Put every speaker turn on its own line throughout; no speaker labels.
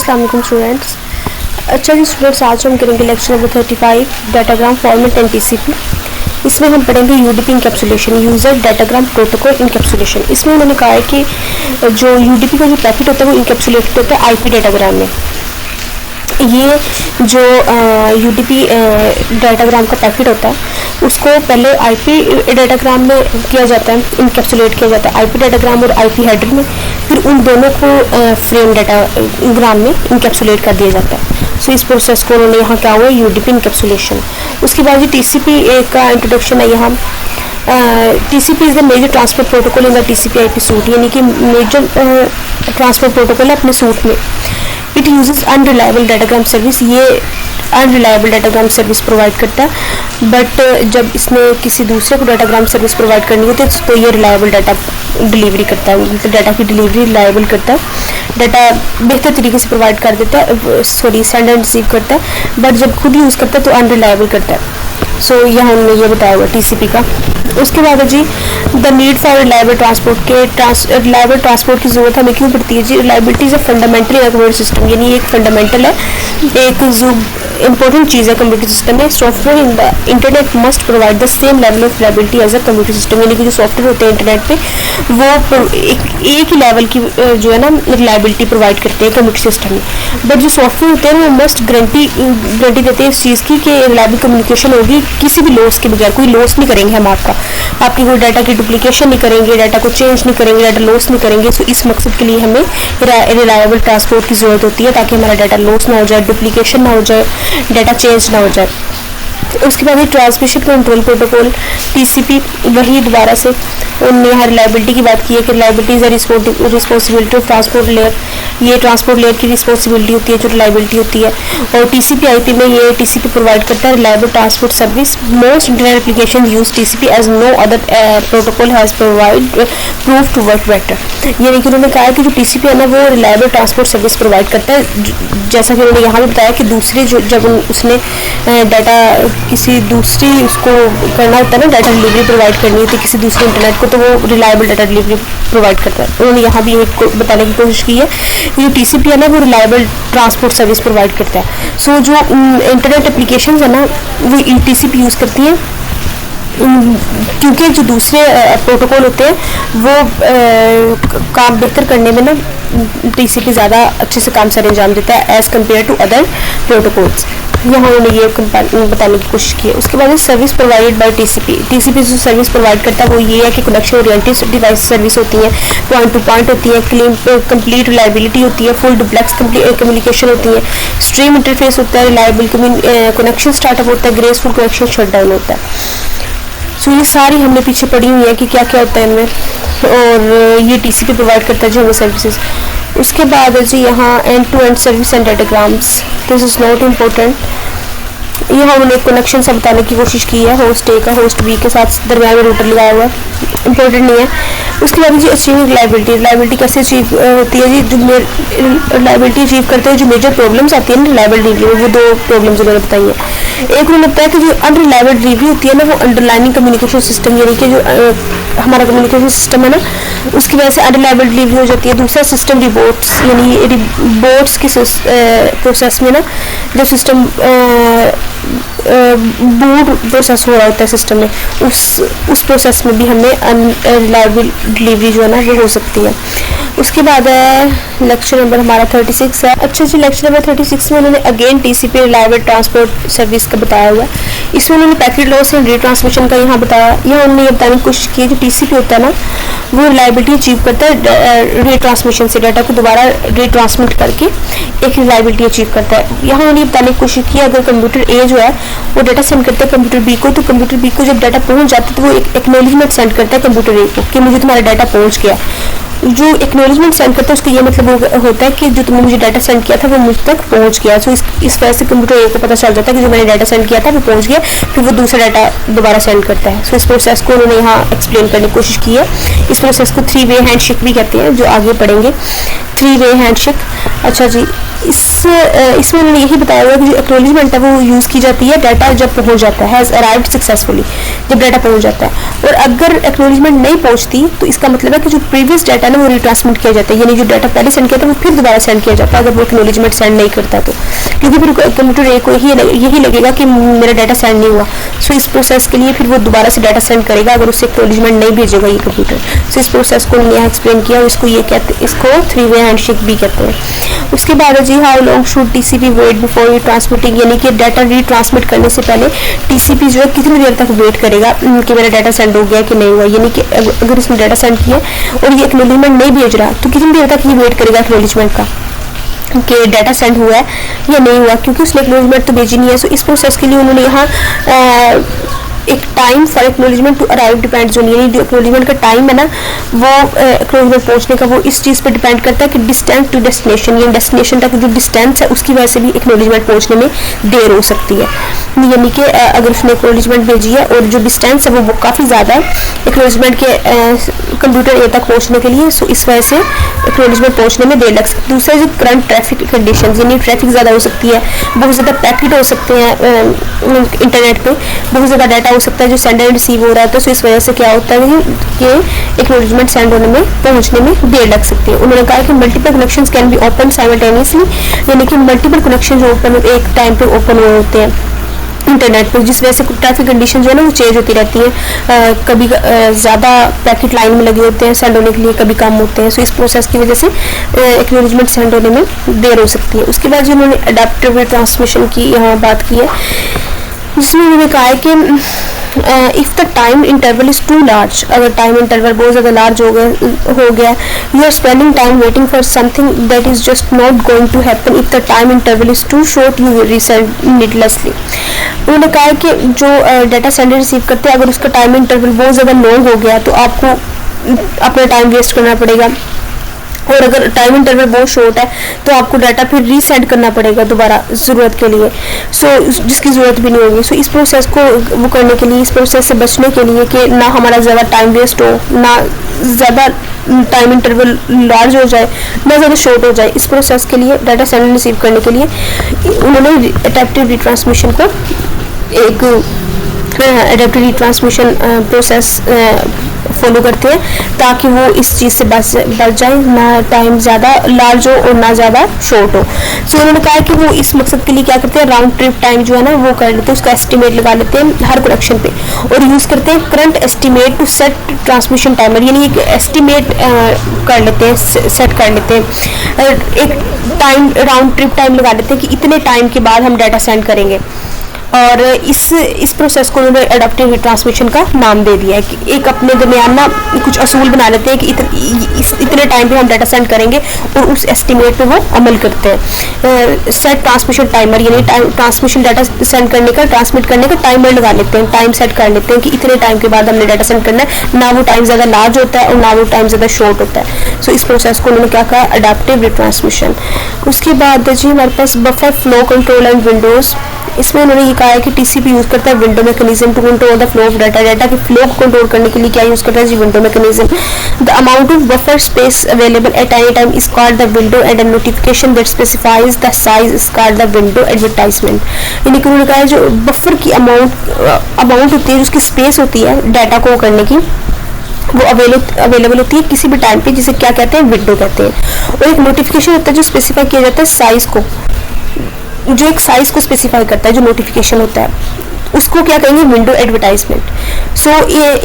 अस्सलाम वालेकुम स्टूडेंट्स। अच्छा जी स्टूडेंट्स, आज हम करेंगे lecture number 35 datagram format and TCP. इसमें हम पढ़ेंगे यूडीपी इंकैप्सुलेशन, यूज़र डाटाग्राम प्रोटोकॉल इंकैप्सुलेशन। इसमें उन्होंने कहा है कि जो यूडीपी का जो पैकेट होता है वो इंकैप्सुलेटेड होता है आईपी डाटाग्राम में। ये जो यूडीपी डाटाग्राम का पैकेट होता है उसको पहले आईपी डाटाग्राम में किया जाता है, इनकैप्सुलेट किया जाता है आईपी डाटाग्राम और आईपी हेडर में, फिर उन दोनों को फ्रेम डाटाग्राम में इनकैप्सुलेट कर दिया जाता है। सो इस प्रोसेस को उन्होंने यहाँ क्या हुआ, यूडीपी इनकैप्सुलेशन। उसके बाद ये टीसीपी का इंट्रोडक्शन है यहाँ। TCP is the major transport protocol in the TCP IP suite, यानी कि मेजर ट्रांसपोर्ट प्रोटोकॉल है अपने सूट में। It uses unreliable datagram service, ये अनरिलायबल डाटाग्राम सर्विस प्रोवाइड करता है। बट जब इसने किसी दूसरे को डाटाग्राम सर्विस प्रोवाइड करनी होती है तो ये रिलायबल डाटा डिलीवरी करता है, मतलब डाटा की डिलीवरी रिलायबल करता है, डाटा बेहतर तरीके से प्रोवाइड कर देता है, सेंड एंड रिसीव करता है। बट जब खुद यूज़ करता है तो अनरिलायबल करता है। सो यहाँ उन्होंने ये बताया हुआ TCP का। उसके बाद है जी the need for reliable transport के रिलायबल ट्रांसपोर्ट की ज़रूरत हमें क्यों पड़ती है जी। Reliability is a fundamental in computer system, यानी एक फंडामेंटल है, एक जो इंपॉर्टेंट चीज़ है कंप्यूटर सिस्टम में। Software in the internet must provide the same level of reliability as a computer system, यानी कि जो सॉफ्टवेयर होते हैं इंटरनेट पे वो एक ही लेवल की जो है ना रिलायबिलिटी प्रोवाइड करते हैं कंप्यूटर सिस्टम में। बट जो सॉफ्टवेयर होते हैं वो मस्ट गारंटी देते हैं इस चीज़ की कि रिलायबल कम्युनिकेशन होगी किसी भी लॉस के बगैर। कोई लॉस नहीं करेंगे हम आपकी कोई डाटा की डुप्लीकेशन नहीं करेंगे, डाटा को चेंज नहीं करेंगे, डाटा लॉस नहीं करेंगे। सो इस मकसद के लिए हमें रिलायबल ट्रांसपोर्ट की ज़रूरत होती है ताकि हमारा डाटा लॉस ना हो जाए, डुप्लीकेशन ना हो जाए, डाटा चेंज ना हो जाए। उसके बाद ये ट्रांसमिशन कंट्रोल प्रोटोकॉल TCP, वही दोबारा से उन्होंने यहाँ रिलायबिलिटी की बात की है कि reliability is a responsibility of transport layer, ये ट्रांसपोर्ट लेयर की रिस्पॉन्सिबिलिटी होती है जो रिलायबिलिटी होती है। और TCP IP में ये TCP प्रोवाइड करता है reliable transport service. Most internet application use TCP as no other protocol has prove to work better, यानी कि उन्होंने कहा है कि जो TCP है ना वो रिलायबल ट्रांसपोर्ट सर्विस प्रोवाइड करता है। जैसा कि उन्होंने यहाँ भी बताया कि दूसरे जो जब उसने डाटा किसी दूसरी उसको करना होता है ना, डाटा डिलीवरी प्रोवाइड करनी होती है किसी दूसरे इंटरनेट को, तो वो रिलायबल डाटा डिलीवरी प्रोवाइड करता है। उन्होंने यहाँ भी एक बताने की कोशिश की है कि जो TCP है ना वो रिलायबल ट्रांसपोर्ट सर्विस प्रोवाइड करता है। सो जो इंटरनेट एप्लीकेशंस है ना वो TCP यूज़ करती हैं, क्योंकि जो दूसरे प्रोटोकॉल होते हैं वो काम बेहतर करने में ना TCP ज़्यादा अच्छे से काम सर अंजाम देता है as compare to other protocols. यहाँ उन्होंने ये बताने की कोशिश की है। उसके बाद सर्विस प्रोवाइडेड बाय TCP जो सर्विस प्रोवाइड करता है वो ये है कि कनेक्शन ओरिएंटेड डिवाइस सर्विस होती है, पॉइंट टू पॉइंट होती है, कंप्लीट रिलायबिलिटी होती है, फुल डुप्लेक्स कम्युनिकेशन होती है, स्ट्रीम इंटरफेस होता है, रिलायबल कनेक्शन स्टार्टअप होता है, ग्रेसफुल कनेक्शन शटडाउन होता है। सो ये सारी हमने पीछे पढ़ी हुई है कि क्या क्या होता है इनमें, और ये TCP प्रोवाइड करता है जो हमें सर्विसेज। उसके बाद है जी यहाँ end to end service and datagrams, this is not important. यहाँ उन्होंने कनेक्शन से बताने की कोशिश की है, होस्ट A का होस्ट B के साथ दरम्यान में रूटर लगाया हुआ है, इंपॉर्टेंट नहीं है। उसके बाद जी अचीविंग रिलायबिलिटी कैसे अचीव होती है जी। जो रिलायबिलिटी अचीव करते हैं जो मेजर प्रॉब्लम्स आती है ना रिलायबिलिटी में, वो दो प्रॉब्लम्स उन्होंने बताई है। एक उन्होंने बताया कि जो अनरिलायबल डिलीवरी होती है ना वो अंडरलाइनिंग कम्युनिकेशन सिस्टम, यानी कि जो हमारा कम्युनिकेशन सिस्टम है ना उसकी वजह से अनरिलायबल डिलीवरी हो जाती है। दूसरा सिस्टम रिबोट्स, यानी रिबोट्स के प्रोसेस में ना जब सिस्टम बूट प्रोसेस हो रहा होता है सिस्टम में, उस प्रोसेस में भी हमें अनरिलायबल डिलीवरी जो है ना वो हो सकती है। उसके बाद है लेक्चर नंबर हमारा 36 है। अच्छा जी, लेक्चर नंबर 36 में उन्होंने again TCP reliable transport service का बताया हुआ है। इसमें उन्होंने पैकेट लॉस एंड रीट्रांसमिशन का यहाँ बताया। यहाँ उन्होंने ये बताने की कोशिश की है जो TCP होता है ना वो रिलायबिलिटी अचीव करता है रीट्रांसमिशन से, डाटा को दोबारा रीट्रांसमिट करके एक रिलायबिलिटी अचीव करता है। यहाँ उन्होंने बताने की कोशिश की अगर कंप्यूटर A जो है वो डाटा सेंड करता है कंप्यूटर B को, तो कंप्यूटर B को जब डाटा पहुँच जाता है तो वो एक एक्नॉलेजमेंट सेंड करता है कंप्यूटर A को कि मुझे तुम्हारा डाटा पहुँच गया। जो एक्नॉलेजमेंट सेंड करता है उसका ये मतलब होता है कि जो तुमने मुझे डाटा सेंड किया था वो मुझ तक पहुंच गया। सो इस वजह से कंप्यूटर A को पता चल जाता है कि जो मैंने डाटा सेंड किया था वो पहुंच गया, फिर वो दूसरा डाटा दोबारा सेंड करता है। सो इस प्रोसेस को उन्होंने यहाँ एक्सप्लेन करने की कोशिश की है। इस प्रोसेस को 3 वे हैंडशेक भी कहते हैं, जो आगे पढ़ेंगे 3 वे हैंडशेक। अच्छा जी, इसमें उन्होंने यही बताया हुआ कि जो एक्नॉलेजमेंट है वो यूज़ की जाती है डाटा जब पहुंच जाता है, हैज़ अराइव्ड सक्सेसफुली, जब डाटा पहुंच जाता है। और अगर एक्नॉलेजमेंट नहीं पहुंचती तो इसका मतलब है कि जो प्रीवियस डाटा ना वो रिट्रांसमिट किया जाता है, यानी जो डाटा पहले सेंड किया था वो फिर दोबारा सेंड किया जाता है अगर वो एक्नॉलेजमेंट सेंड नहीं करता तो, क्योंकि फिर कंप्यूटर ए को यही लगेगा कि मेरा डाटा सेंड नहीं हुआ। सो इस प्रोसेस के लिए फिर वो दोबारा से डाटा सेंड करेगा अगर उससे एक्नॉलेजमेंट नहीं भेजेगा ये कंप्यूटर। सो इस प्रोसेस को यहाँ एक्सप्लेन किया, इसको 3-वे हैंडशेक भी कहते हैं। उसके बाद जी how long should TCP wait before transmitting, यानी कि डाटा रीट्रांसमिट करने से पहले टीसीपी जो है कितनी देर तक वेट करेगा कि मेरा डाटा सेंड हो गया कि नहीं हुआ, यानी कि अगर इसने डाटा सेंड किया और ये एक्नॉलेजमेंट नहीं भेज रहा तो कितनी देर तक ये वेट करेगा एक्नॉलेजमेंट का कि डाटा सेंड हुआ है या नहीं हुआ, क्योंकि उसने एक्नॉलेजमेंट तो भेजी नहीं है। सो इस प्रोसेस के लिए उन्होंने यहाँ एक time for acknowledgement to arrive depend जो, यानी जो एक्नॉलेजमेंट का टाइम है ना वो एक्नॉलेजमेंट पहुंचने का वो इस चीज़ पर डिपेंड करता है कि डिस्टेंस टू डेस्टिनेशन, यानी डेस्टिनेशन तक जो डिस्टेंस है उसकी वजह से भी एक्नॉलेजमेंट पहुंचने में देर हो सकती है। यानी कि अगर उसने एक्नॉलेजमेंट भेजी है और जो डिस्टेंस है वो काफ़ी ज़्यादा है एक्नॉलेजमेंट के कंप्यूटर ए तक पहुँचने के लिए, सो इस वजह से एक्नॉलेजमेंट पहुँचने में देर लग सकती है। दूसरा जो करंट ट्रैफिक कंडीशन, यानी ट्रैफिक ज़्यादा हो सकती है, बहुत ज़्यादा पैकेट हो सकते हैं इंटरनेट पर, बहुत ज़्यादा डाटा हो सकता है जो सेंड एंड रिसीव हो रहा है, तो इस वजह से क्या होता है कि एक्नॉलेजमेंट सेंड होने में पहुंचने में देर लग सकती है। उन्होंने कहा कि multiple connections can be open simultaneously, यानी कि मल्टीपल कनेक्शन जो ओपन एक टाइम पे ओपन हुए होते हैं इंटरनेट पर, जिस वजह से ट्रैफिक कंडीशन जो है ना वो चेंज होती रहती है, कभी ज़्यादा पैकेट लाइन में लगे होते हैं सेंड होने के लिए, कभी कम होते हैं। सो इस प्रोसेस की वजह से एक्नॉलेजमेंट सेंड होने में देर हो सकती है। उसके बाद जो उन्होंने अडेप्टिव ट्रांसमिशन की यहाँ बात की है, जिसमें उन्होंने कहा है कि if the time interval is too large, अगर टाइम इंटरवल बहुत ज़्यादा लार्ज हो गया, you are spending time waiting for something that is just not going to happen, if the time interval is too short you will resend needlessly. उन्होंने कहा है कि जो डाटा सेंडर रिसीव करते हैं अगर उसका टाइम इंटरवल बहुत ज़्यादा लॉन्ग हो गया तो आपको अपना टाइम वेस्ट करना पड़ेगा, और अगर टाइम इंटरवल बहुत शॉर्ट है तो आपको डाटा फिर रीसेंड करना पड़ेगा दोबारा ज़रूरत के लिए, सो जिसकी ज़रूरत भी नहीं होगी। सो इस प्रोसेस को वो करने के लिए, इस प्रोसेस से बचने के लिए कि ना हमारा ज़्यादा टाइम वेस्ट हो, ना ज़्यादा टाइम इंटरवल लार्ज हो जाए, ना ज़्यादा शॉर्ट हो जाए, इस प्रोसेस के लिए डाटा सेंड रिसीव करने के लिए उन्होंने अडेप्टिव रिट्रांसमिशन को एक अडेप्टिव रिट्रांसमिशन प्रोसेस फॉलो करते हैं ताकि वो इस चीज़ से बच जाए, ना टाइम ज़्यादा लार्ज हो और ना ज़्यादा शॉर्ट हो। सो उन्होंने कहा कि वो इस मकसद के लिए क्या करते हैं, राउंड ट्रिप टाइम जो है ना वो कर लेते हैं, उसका एस्टिमेट लगा लेते हैं हर कनेक्शन पे, और यूज़ करते हैं current estimate to set transmission timer, यानी एक एस्टिमेट कर लेते हैं, सेट कर लेते हैं, एक टाइम राउंड ट्रिप टाइम लगा लेते हैं कि इतने टाइम के बाद हम डाटा सेंड करेंगे, और इस प्रोसेस को उन्होंने अडेप्टिव ट्रांसमिशन का नाम दे दिया है कि एक अपने दरमियान ना कुछ असूल बना लेते हैं कि इतने टाइम पे हम डाटा सेंड करेंगे और उस एस्टिमेट पे वो अमल करते हैं। सेट ट्रांसमिशन टाइमर, यानी ट्रांसमिशन डाटा सेंड करने का, ट्रांसमिट करने का टाइमर लगा लेते हैं, टाइम सेट कर लेते हैं कि इतने टाइम के बाद हमने डाटा सेंड करना है, ना वो टाइम ज़्यादा लार्ज होता है और ना वो टाइम ज़्यादा शॉर्ट होता है। सो इस प्रोसेस को उन्होंने क्या कहा, अडेप्टिव ट्रांसमिशन। उसके बाद जी हमारे पास buffer flow control and windows, इसमें उन्होंने ये कहा है कि टीसीपी यूज करता है window mechanism to control the flow of data, data के फ्लो को कंट्रोल करने के लिए क्या यूज करता है जी, window mechanism. The amount of buffer space available at any time is called the window and a notification that specifies the size is called the window advertisement. यानी कि उन्होंने कहा है जो बफर की अमाउंट होती है, उसकी स्पेस होती है डाटा को करने की, वो अवेलेबल होती है किसी भी टाइम पे, जिसे क्या कहते हैं, विंडो कहते हैं। और एक नोटिफिकेशन होता है जो स्पेसिफाई किया जाता है साइज को, जो एक साइज को स्पेसिफाई करता है, जो नोटिफिकेशन होता है उसको क्या कहेंगे, window advertisement. So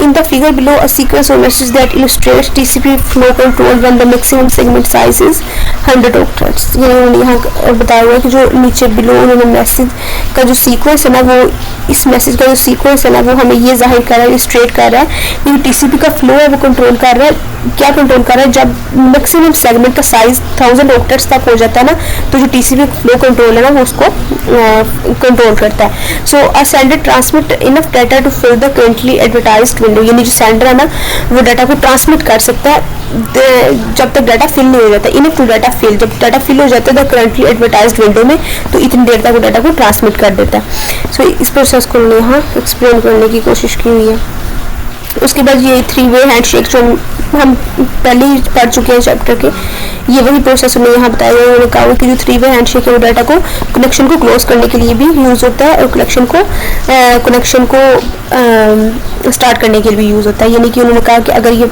in the figure below a sequence of message that illustrates TCP flow control when the maximum segment size is 100 octets. ये उन्होंने यहाँ बताया हुआ है कि जो नीचे बिलो उन्होंने मैसेज का जो सीक्वेंस है ना, वो इस मैसेज का जो सीक्वेंस है ना वो हमें ये जाहिर कर रहा है, इलस्ट्रेट कर रहा है कि टीसीपी का फ्लो है वो कंट्रोल कर रहा है, क्या कंट्रोल कर रहा है, जब मैक्सिमम सेगमेंट का साइज 1000 ऑक्टेट्स तक हो जाता है ना, तो जो टीसीपी फ्लो कंट्रोल है ना वो उसको कंट्रोल करता है। So a sender transmit enough data to fill the currently advertised window, यानी जो सेंडर है ना वो डाटा को ट्रांसमिट कर सकता है जब तक डाटा फिल नहीं हो जाता, इनफ टू डाटा फिल, जब डाटा फिल हो जाता है द करंटली एडवर्टाइज्ड विंडो में तो इतनी देर तक वो डाटा को ट्रांसमिट कर देता है। सो इस प्रोसेस को यहाँ एक्सप्लेन करने की कोशिश की हुई है। उसके बाद ये 3 वे हैंडशेक जो हम पहले ही पढ़ चुके हैं चैप्टर के, ये वही प्रोसेस उन्होंने यहाँ बताया है। उन्होंने कहा कि जो 3 वे हैंडशेक है वो डाटा को कनेक्शन को क्लोज करने के लिए भी यूज़ होता है और कनेक्शन को स्टार्ट करने के लिए भी यूज़ होता है। यानी कि उन्होंने कहा कि अगर ये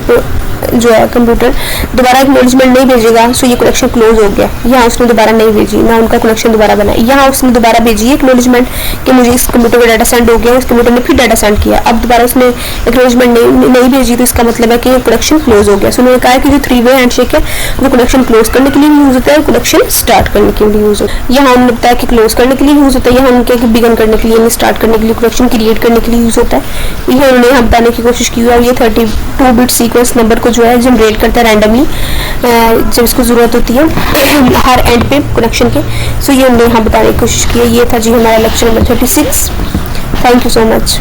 जो है कंप्यूटर दोबारा एक्नॉलेजमेंट नहीं भेजेगा सो ये कनेक्शन क्लोज हो गया। यहाँ उसने दोबारा नहीं भेजी, ना उनका कनेक्शन दोबारा बना, यहाँ उसने दोबारा भेजी एक्नॉलेजमेंट कि मुझे इस कंप्यूटर का डाटा सेंड हो गया, उस कंप्यूटर ने फिर डाटा सेंड किया, अब दोबारा उसने एक्नॉलेजमेंट नहीं भेजी, तो इसका मतलब है कि ये कनेक्शन क्लोज हो गया। सो उन्होंने कहा कि जो 3 वे हैंडशेक है वो कनेक्शन क्लोज करने के लिए यूज होता है, कनेक्शन स्टार्ट करने के लिए यूज होता है। यहाँ उन्होंने बताया कि क्लोज करने के लिए यूज होता है, यहाँ उनके बिगन करने के लिए, स्टार्ट करने के लिए, कनेक्शन क्रिएट करने के लिए यूज होता है। यह उन्होंने यहाँ बताने की कोशिश की है। ये 32 बिट सीक्वेंस नंबर को जो है जनरेट करता है रैंडमली जब इसको ज़रूरत होती है हर एंड पे कनेक्शन के। सो ये हमने यहाँ बताने की कोशिश की है। ये था जी हमारा lecture number 36। Thank you so much.